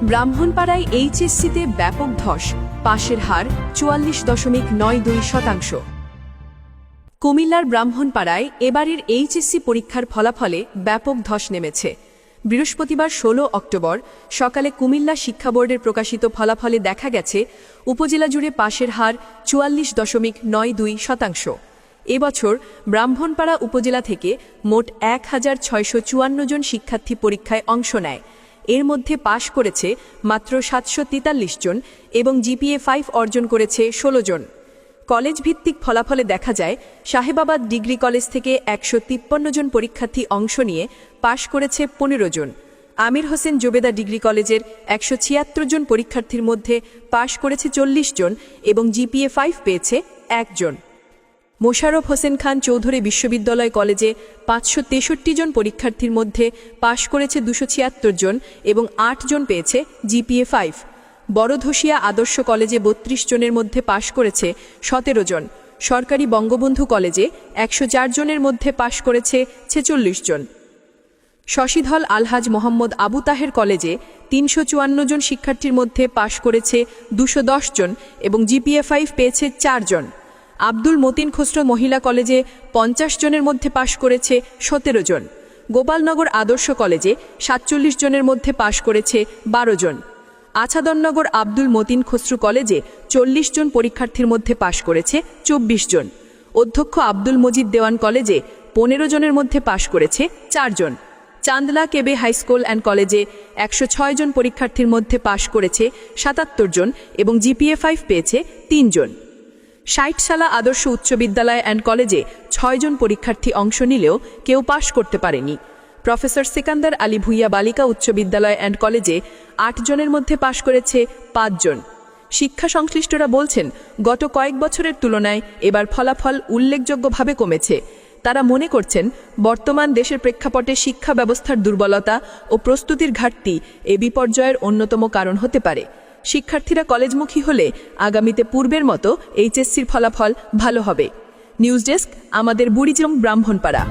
ব্রাহ্মণপাড়ায় এইচএসসিতে ব্যাপক ধস, পাশের হার 44.92%। কুমিল্লার ব্রাহ্মণপাড়ায় এবারের এইচএসসি পরীক্ষার ফলাফলে ব্যাপক ধস নেমেছে। বৃহস্পতিবার 16 অক্টোবর সকালে কুমিল্লা শিক্ষা বোর্ডের প্রকাশিত ফলাফলে দেখা গেছে উপজেলা জুড়ে পাশের হার 44.92%। এবছর ব্রাহ্মণপাড়া উপজেলা থেকে মোট 1654 জন শিক্ষার্থী পরীক্ষায় অংশ নেয়। এর মধ্যে পাশ করেছে মাত্র 743 জন এবং জিপিএ 5 অর্জন করেছে 16 জন। কলেজ ভিত্তিক ফলাফলে দেখা যায় সাহেবাবাদ ডিগ্রি কলেজ থেকে 153 জন পরীক্ষার্থী অংশ নিয়ে পাশ করেছে 15 জন। আমির হোসেন জোবেদা ডিগ্রি কলেজের 176 জন পরীক্ষার্থীর মধ্যে পাশ করেছে 40 জন এবং জিপিএ 5 পেয়েছে 1 জন। মোশাররফ হোসেন খান চৌধুরী বিশ্ববিদ্যালয় কলেজে 563 জন পরীক্ষার্থীর মধ্যে পাশ করেছে 276 জন এবং 8 জন পেয়েছে জিপিএ 5। বড়ধসিয়া আদর্শ কলেজে 32 জনের মধ্যে পাশ করেছে 17 জন। সরকারি বঙ্গবন্ধু কলেজে 104 জনের মধ্যে পাশ করেছে 46 জন। শশীধল আলহাজ মোহাম্মদ আবু তাহের কলেজে 354 জন শিক্ষার্থীর মধ্যে পাশ করেছে 210 জন এবং জিপিএ 5 পেয়েছে 4 জন। আব্দুল মতিন খসরু মহিলা কলেজে 50 জনের মধ্যে পাশ করেছে 17 জন। গোপালনগর আদর্শ কলেজে 47 জনের মধ্যে পাশ করেছে 12 জন। আছাদনগর আব্দুল মতিন খসরু কলেজে 40 জন পরীক্ষার্থীর মধ্যে পাশ করেছে 24 জন। অধ্যক্ষ আব্দুল মজিদ দেওয়ান কলেজে 15 জনের মধ্যে পাশ করেছে 4 জন। চান্দলা কেবে হাইস্কুল অ্যান্ড কলেজে 106 জন পরীক্ষার্থীর মধ্যে পাশ করেছে 77 জন এবং জিপিএ 5 পেয়েছে 3 জন। ষাটশালা আদর্শ উচ্চ বিদ্যালয় অ্যান্ড কলেজে 6 জন পরীক্ষার্থী অংশ নিলেও কেউ পাশ করতে পারেনি। প্রফেসর সিকান্দার আলী ভুইয়া বালিকা উচ্চ বিদ্যালয় অ্যান্ড কলেজে 8 জনের মধ্যে পাশ করেছে 5 জন। শিক্ষা সংশ্লিষ্টরা বলছেন গত কয়েক বছরের তুলনায় এবার ফলাফল উল্লেখযোগ্যভাবে কমেছে। তারা মনে করছেন বর্তমান দেশের প্রেক্ষাপটে শিক্ষা ব্যবস্থার দুর্বলতা ও প্রস্তুতির ঘাটতি এ বিপর্যয়ের অন্যতম কারণ হতে পারে। শিক্ষার্থীরা কলেজমুখী হলে আগামীতে পূর্বের মতো এইচএসসির ফলাফল ভালো হবে। নিউজ ডেস্ক, আমাদের বুড়িচং, ব্রাহ্মণপাড়া।